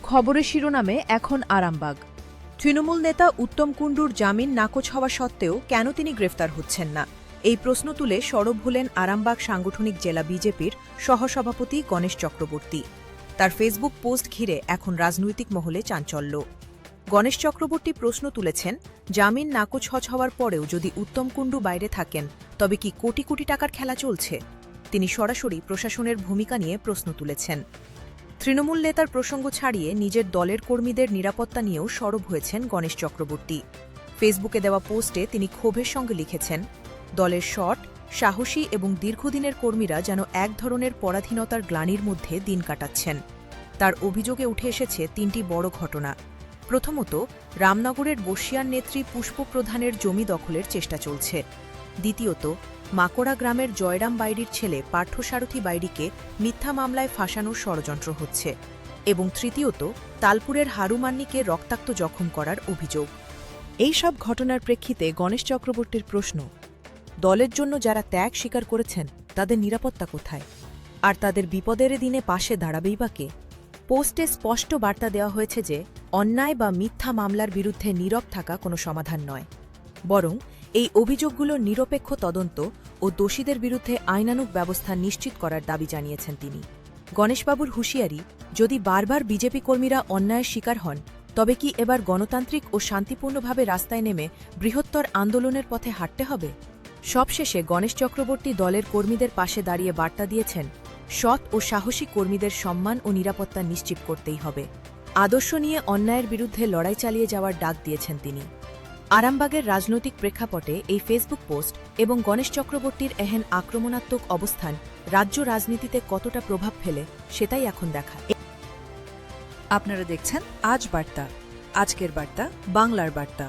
খবরের শিরোনামে এখন আরামবাগ। তৃণমূল নেতা উত্তম কুণ্ডুর জামিন নাকচ হওয়া সত্ত্বেও কেন তিনি গ্রেফতার হচ্ছেন না, এই প্রশ্ন তুলে সরব হলেন আরামবাগ সাংগঠনিক জেলা বিজেপির সহসভাপতি গণেশ চক্রবর্তী। তার ফেসবুক পোস্ট ঘিরে এখন রাজনৈতিক মহলে চাঞ্চল্য। গণেশ চক্রবর্তী প্রশ্ন তুলেছেন, জামিন নাকচ হওয়ার পরেও যদি উত্তম কুণ্ডু বাইরে থাকেন তবে কি কোটি কোটি টাকার খেলা চলছে? তিনি সরাসরি প্রশাসনের ভূমিকা নিয়ে প্রশ্ন তুলেছেন। তৃণমূল নেতার প্রসঙ্গ ছাড়িয়ে নিজের দলের কর্মীদের নিরাপত্তা নিয়েও সরব হয়েছেন গণেশ চক্রবর্তী। ফেসবুকে দেওয়া পোস্টে তিনি ক্ষোভের সঙ্গে লিখেছেন, দলের সৎ, সাহসী এবং দীর্ঘদিনের কর্মীরা যেন এক ধরনের পরাধীনতার গ্লানির মধ্যে দিন কাটাচ্ছেন। তার অভিযোগে উঠে এসেছে তিনটি বড় ঘটনা। প্রথমত, রামনগরের বর্ষিয়ান নেত্রী পুষ্প প্রধানের জমি দখলের চেষ্টা চলছে। দ্বিতীয়ত, মাকড়া গ্রামের জয়রাম বাইরির ছেলে পার্থসারথী বাইরিকে মিথ্যা মামলায় ফাঁসানোর ষড়যন্ত্র হচ্ছে। এবং তৃতীয়ত, তালপুরের হারুমান্নিকে রক্তাক্ত জখম করার অভিযোগ। এই সব ঘটনার প্রেক্ষিতে গণেশ চক্রবর্তীর প্রশ্ন, দলের জন্য যারা ত্যাগ স্বীকার করেছেন তাদের নিরাপত্তা কোথায়? আর তাদের বিপদের দিনে পাশে দাঁড়াবেই বা কে? পোস্টে স্পষ্ট বার্তা দেওয়া হয়েছে যে অন্যায় বা মিথ্যা মামলার বিরুদ্ধে নীরব থাকা কোনো সমাধান নয়, বরং এই অভিযোগগুলোর নিরপেক্ষ তদন্ত ও দোষীদের বিরুদ্ধে আইনানুগ ব্যবস্থা নিশ্চিত করার দাবি জানিয়েছেন তিনি। গণেশবাবুর হুঁশিয়ারি, যদি বারবার বিজেপি কর্মীরা অন্যায়ের শিকার হন তবে কি এবার গণতান্ত্রিক ও শান্তিপূর্ণভাবে রাস্তায় নেমে বৃহত্তর আন্দোলনের পথে হাঁটতে হবে? সবশেষে গণেশ চক্রবর্তী দলের কর্মীদের পাশে দাঁড়িয়ে বার্তা দিয়েছেন, সৎ ও সাহসী কর্মীদের সম্মান ও নিরাপত্তা নিশ্চিত করতেই হবে। আদর্শ নিয়ে অন্যায়ের বিরুদ্ধে লড়াই চালিয়ে যাওয়ার ডাক দিয়েছেন তিনি। আরামবাগের রাজনৈতিক প্রেক্ষাপটে এই ফেসবুক পোস্ট এবং গণেশ চক্রবর্তীর এহেন আক্রমণাত্মক অবস্থান রাজ্য রাজনীতিতে কতটা প্রভাব ফেলে সেটাই এখন দেখা। আপনারা দেখছেন আজ বার্তা, আজকের বার্তা, বাংলার বার্তা।